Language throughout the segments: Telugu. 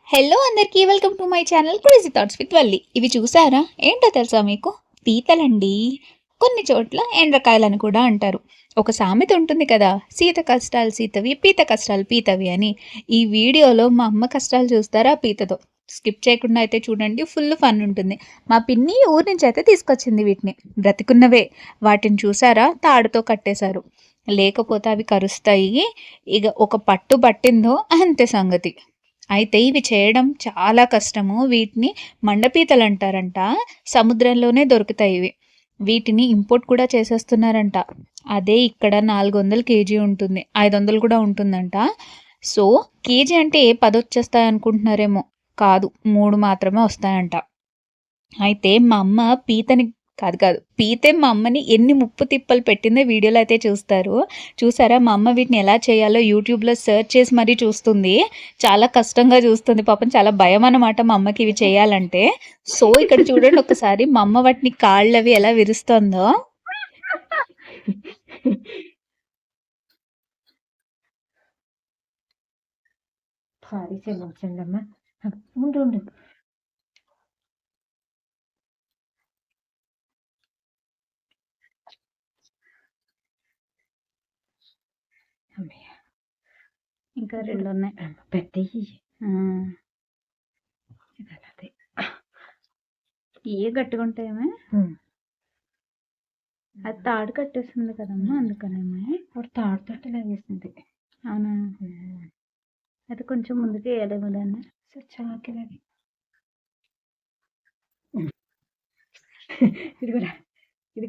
హలో అందరికీ welcome to my channel crazy thoughts with Valli. ఇవి చూసారా? ఏంటో తెలుసా మీకు? పీతలండి. కొన్ని చోట్ల ఎండ్రకాయలని కూడా అంటారు. ఒక సామెత ఉంటుంది కదా, సీత కష్టాలు సీతవి, పీత కష్టాలు పీతవి అని. ఈ వీడియోలో మా అమ్మ కష్టాలు చూస్తారా పీతతో. స్కిప్ చేయకుండా అయితే చూడండి, ఫుల్ ఫన్ ఉంటుంది. మా పిన్ని ఊరి నుంచి అయితే తీసుకొచ్చింది వీటిని. బ్రతికున్నవే. వాటిని చూసారా, తాడుతో కట్టేశారు. లేకపోతే అవి కరుస్తాయి. ఇక ఒక పట్టు పట్టిందో అంతే సంగతి. అయితే ఇవి చేయడం చాలా కష్టము. వీటిని మండపీతలు అంటారంట. సముద్రంలోనే దొరుకుతాయి ఇవి. వీటిని ఇంపోర్ట్ కూడా చేసేస్తున్నారంట. అదే ఇక్కడ 400 కేజీ ఉంటుంది, 500 కూడా ఉంటుందంట. సో కేజీ అంటే 10 వచ్చేస్తాయి అనుకుంటున్నారేమో. కాదు, 3 మాత్రమే వస్తాయంట. అయితే మా అమ్మ పీతని పీతే మా అమ్మని ఎన్ని ముప్పు తిప్పలు పెట్టిందో వీడియోలో అయితే చూస్తారు. చూసారా, మా అమ్మ వీటిని ఎలా చేయాలో యూట్యూబ్లో సెర్చ్ చేసి మరీ చూస్తుంది. చాలా కష్టంగా చూస్తుంది పాపం, చాలా భయం అన్నమాట మా అమ్మకి ఇవి చేయాలంటే. సో ఇక్కడ చూడండి ఒకసారి మా అమ్మ వాటిని కాళ్ళవి ఎలా విరుస్తుందో. ఉండు ఇంకా 2 ఉన్నాయి పెద్దవి. ఏ గట్టిగా ఉంటాయేమో. అది తాడు కట్టేస్తుంది కదమ్మా, అందుకనేమో. ఇప్పుడు తాడు తట్టు లాగేసింది. అవునా? అయితే కొంచెం ముందుకు వేయలేము దాన్ని. చాకిలది. ఇది కూడా ఇది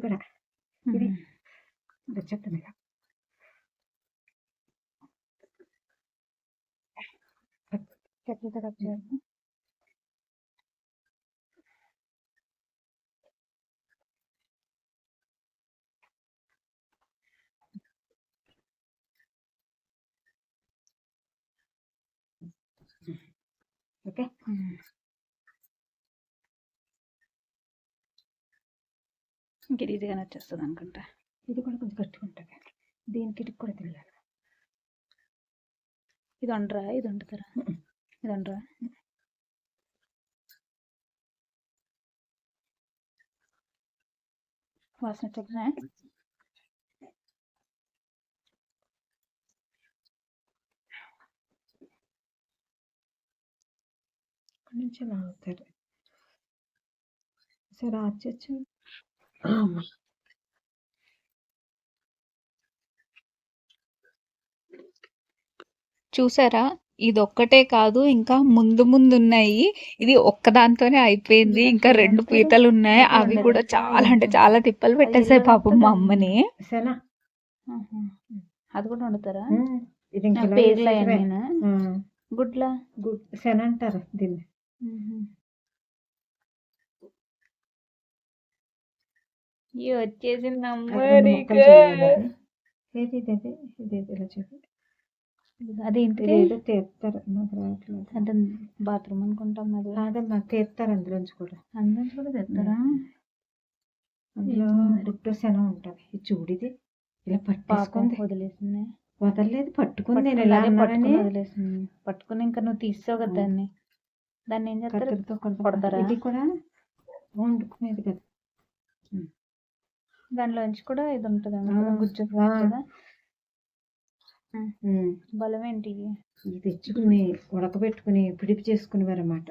చెప్తాను. చెట్లతో కట్ చేయాలి. ఓకే, ఇంక ఈజీగానే వచ్చేస్తుంది అనుకుంటా. ఇది కూడా కొంచెం గట్టిగా ఉంటుంది. దీనికి ఇది కూడా తెలియాలి. ఇది వండరా, ఇది వండుతారా? ఇది వండరా. వాసన వచ్చేనా? కొంచెం ఆగుతారు. సరే ఆచచ్చు. చూసారా, ఇది ఒక్కటే కాదు, ఇంకా ముందు ముందు ఉన్నాయి. ఇది ఒక్కదాంతోనే అయిపోయింది. ఇంకా 2 పీతలు ఉన్నాయి. అవి కూడా చాలా అంటే చాలా తిప్పలు పెట్టేసాయి పాపం మా అమ్మని. అది కూడా వండుతారా? పేర్లు గుడ్ల శన అంటారు దీన్ని. వచ్చేసింది ఇలా చెప్పి. అదేంటి? ఏదో తీస్తారు, నాకు రావట్లేదు. అంటే బాత్రూమ్ అనుకుంటాం. అది అదమ్మా తీస్తారు, అందులోంచి కూడా తీస్తారా? అందులో గుడ్డు శన ఉంటుంది. ఇది చూడిది ఇలా పట్టుకుంది. వదిలేసింది. వదలలేదు, పట్టుకుంది. వదిలేసింది, పట్టుకుని ఇంకా నువ్వు తీసావు కదా దాన్ని. దాన్ని ఏం చేస్తారు? కొడతారా? ఇది కూడా వండుకునేది కదా. దానిలోంచి కూడా ఇది ఉంటుంది గుజ్జు కదా. బలం ఏంటి? ఇది తెచ్చుకుని ఉడకబెట్టుకుని పిడిపి చేసుకునేవారు అన్నమాట.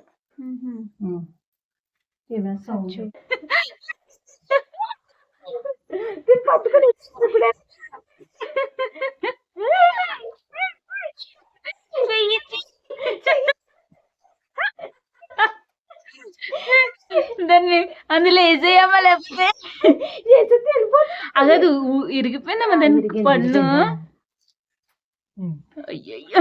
దాన్ని అందులో వేసేయమ్మా, లేకపోతే అగదు ఇరిగిపోయిందమ్మా దాన్ని పన్ను. అయ్యయ్యో,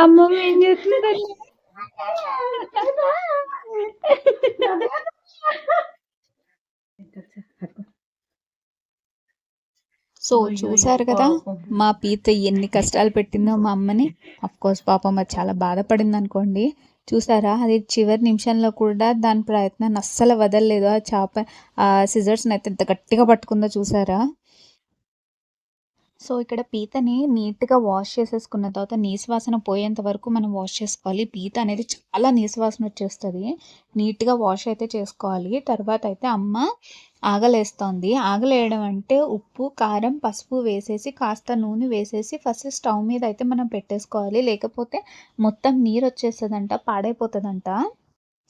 అమ్మమ్మ ఏం చేస్తుందండి? సో చూసారు కదా మా పీత ఎన్ని కష్టాలు పెట్టిందో మా అమ్మని. కోర్స్ పాపం అది చాలా బాధపడింది అనుకోండి. చూసారా, అది చివరి నిమిషంలో కూడా దాని ప్రయత్నాన్ని అస్సలు వదలలేదు. ఆ చేప ఆ సిజర్స్ని అయితే ఎంత గట్టిగా పట్టుకుందో చూసారా. సో ఇక్కడ పీతని నీట్గా వాష్ చేసేసుకున్న తర్వాత నీసు వాసన పోయేంత వరకు మనం వాష్ చేసుకోవాలి. పీత అనేది చాలా నీసు వాసన వచ్చేస్తుంది. నీట్గా వాష్ అయితే చేసుకోవాలి. తర్వాత అయితే అమ్మ ఆగలేస్తోంది. ఆగలేయడం అంటే ఉప్పు, కారం, పసుపు వేసేసి కాస్త నూనె వేసేసి ఫస్ట్ స్టవ్ మీద అయితే మనం పెట్టేసుకోవాలి. లేకపోతే మొత్తం నీరు వచ్చేస్తుందంట, పాడైపోతుందంట.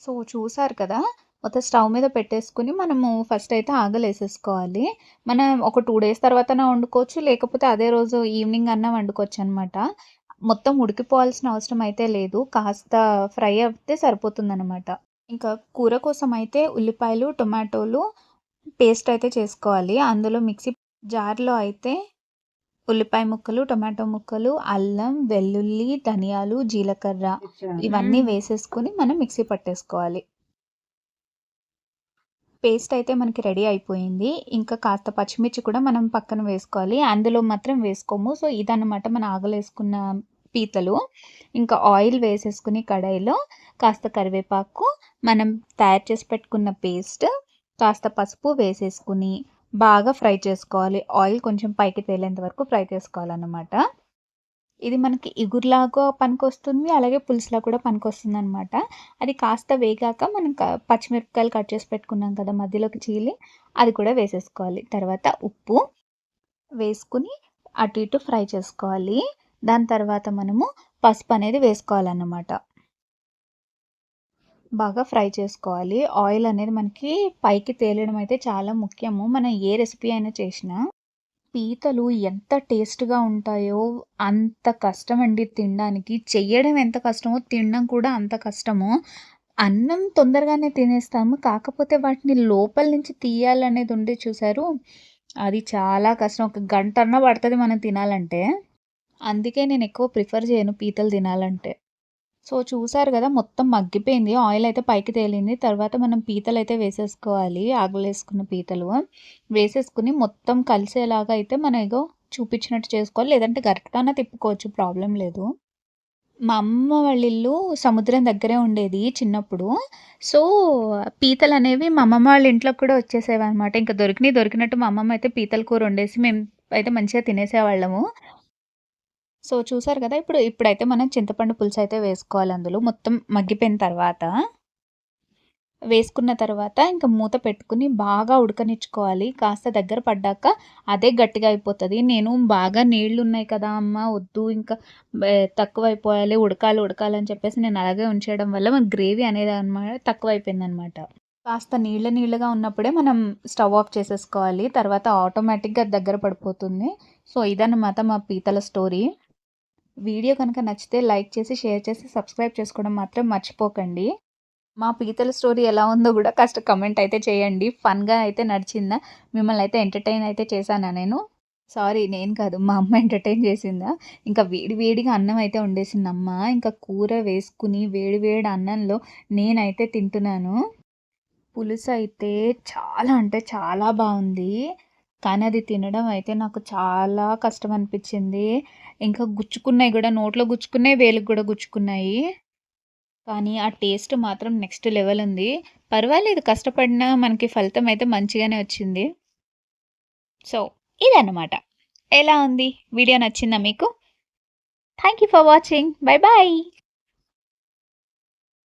సో చూసారు కదా, మొత్తం స్టవ్ మీద పెట్టేసుకుని మనము ఫస్ట్ అయితే ఆగలేసేసుకోవాలి. మనం ఒక 2 డేస్ తర్వాతనా వండుకోవచ్చు, లేకపోతే అదే రోజు ఈవినింగ్ అన్నా వండుకోవచ్చు అనమాట. మొత్తం ఉడికిపోవాల్సిన అవసరం అయితే లేదు. కాస్త ఫ్రై అయితే సరిపోతుందనమాట. ఇంకా కూర కోసం అయితే ఉల్లిపాయలు, టొమాటోలు పేస్ట్ అయితే చేసుకోవాలి. అందులో మిక్సీ జార్లో అయితే ఉల్లిపాయ ముక్కలు, టొమాటో ముక్కలు, అల్లం, వెల్లుల్లి, ధనియాలు, జీలకర్ర ఇవన్నీ వేసేసుకుని మనం మిక్సీ పట్టేసుకోవాలి. పేస్ట్ అయితే మనకి రెడీ అయిపోయింది. ఇంకా కాస్త పచ్చిమిర్చి కూడా మనం పక్కన వేసుకోవాలి. అందులో మాత్రం వేసుకోము. సో ఇదన్నమాట మన ఆగలేసుకున్న పీతలు. ఇంకా ఆయిల్ వేసేసుకుని కడాయిలో కాస్త కరివేపాకు, మనం తయారు చేసి పెట్టుకున్న పేస్ట్, కాస్త పసుపు వేసేసుకుని బాగా ఫ్రై చేసుకోవాలి. ఆయిల్ కొంచెం పైకి తేలేంత వరకు ఫ్రై చేసుకోవాలన్నమాట. ఇది మనకి ఇగురులాగా పనికొస్తుంది. అలాగే పులుసులా కూడా పనికొస్తుందనమాట. అది కాస్త వేగాక మనం పచ్చిమిరపకాయలు కట్ చేసి పెట్టుకున్నాం కదా మధ్యలోకి చీలి, అది కూడా వేసేసుకోవాలి. తర్వాత ఉప్పు వేసుకుని అటు ఇటు ఫ్రై చేసుకోవాలి. దాని తర్వాత మనము పసుపు అనేది వేసుకోవాలన్నమాట. బాగా ఫ్రై చేసుకోవాలి. ఆయిల్ అనేది మనకి పైకి తేలడం అయితే చాలా ముఖ్యము. మనం ఏ రెసిపీ అయినా చేసినా. పీతలు ఎంత టేస్ట్‌గా ఉంటాయో అంత కష్టమండి తినడానికి. చెయ్యడం ఎంత కష్టమో తినడం కూడా అంత కష్టము. అన్నం తొందరగానే తినేస్తాము. కాకపోతే వాటిని లోపల నుంచి తీయాలనేది ఉంది చూసారు, అది చాలా కష్టం. ఒక గంటన్నా పడతది మనం తినాలంటే. అందుకే నేను ఎక్కువ ప్రిఫర్ చేయను పీతలు తినాలంటే. సో చూసారు కదా, మొత్తం మగ్గిపోయింది. ఆయిల్ అయితే పైకి తేలింది. తర్వాత మనం పీతలు అయితే వేసేసుకోవాలి. ఆగలేసుకున్న పీతలు వేసేసుకుని మొత్తం కలిసేలాగా అయితే మనం ఇగో చూపించినట్టు చేసుకోవాలి. లేదంటే గరిటెతోనే తిప్పుకోవచ్చు, ప్రాబ్లం లేదు. మా అమ్మ వాళ్ళ ఇల్లు సముద్రం దగ్గరే ఉండేది చిన్నప్పుడు. సో పీతలు అనేవి మా అమ్మమ్మ వాళ్ళ ఇంట్లోకి కూడా వచ్చేసేవన్నమాట. ఇంకా దొరికినట్టు మా అమ్మమ్మ అయితే పీతల కూర వండేసి మేము అయితే మంచిగా తినేసేవాళ్ళము. సో చూసారు కదా, ఇప్పుడైతే మనం చింతపండు పులుసు అయితే వేసుకోవాలి. అందులో మొత్తం మగ్గిపోయిన తర్వాత వేసుకున్న తర్వాత ఇంకా మూత పెట్టుకుని బాగా ఉడకనిచ్చుకోవాలి. కాస్త దగ్గర పడ్డాక అదే గట్టిగా అయిపోతుంది. నేను బాగా నీళ్ళు ఉన్నాయి కదా అమ్మ, వద్దు ఇంకా తక్కువైపోయాలి, ఉడకాలని చెప్పేసి నేను అలాగే ఉంచేయడం వల్ల మన గ్రేవీ అనేది అనమాట తక్కువైపోయిందనమాట. కాస్త నీళ్ళగా ఉన్నప్పుడే మనం స్టవ్ ఆఫ్ చేసేసుకోవాలి. తర్వాత ఆటోమేటిక్గా దగ్గర పడిపోతుంది. సో ఇదన్నమాట మా పీతల స్టోరీ. వీడియో కనుక నచ్చితే లైక్ చేసి, షేర్ చేసి, సబ్స్క్రైబ్ చేసుకోవడం మాత్రం మర్చిపోకండి. మా పీతల స్టోరీ ఎలా ఉందో కూడా కాస్త కమెంట్ అయితే చేయండి. ఫన్‌గా అయితే నడిచిందా? మిమ్మల్ని అయితే ఎంటర్‌టైన్ అయితే చేశానా నేను? సారీ, నేను కాదు, మా అమ్మ ఎంటర్‌టైన్ చేసిందా. ఇంకా వేడిగా అన్నం అయితే వండేసిందమ్మ. ఇంకా కూర వేసుకుని వేడి అన్నంలో నేనైతే తింటున్నాను. పులుసయితే చాలా అంటే చాలా బావుంది. కానీ అది తినడం అయితే నాకు చాలా కష్టం అనిపిచ్చింది. ఇంకా గుచ్చుకున్నాయి గూడా, నోట్లో గుచ్చుకున్నాయి, వేలుకి గూడా గుచ్చుకున్నాయి. కానీ ఆ టేస్ట్ మాత్రం నెక్స్ట్ లెవెల్ ఉంది. పర్వాలేదు, కష్టపడినా మనకి ఫలితం అయితే మంచిగానే వచ్చింది. సో ఇదన్నమాట. ఎలా ఉంది? వీడియో నచ్చిందా మీకు? Thank you for watching. By.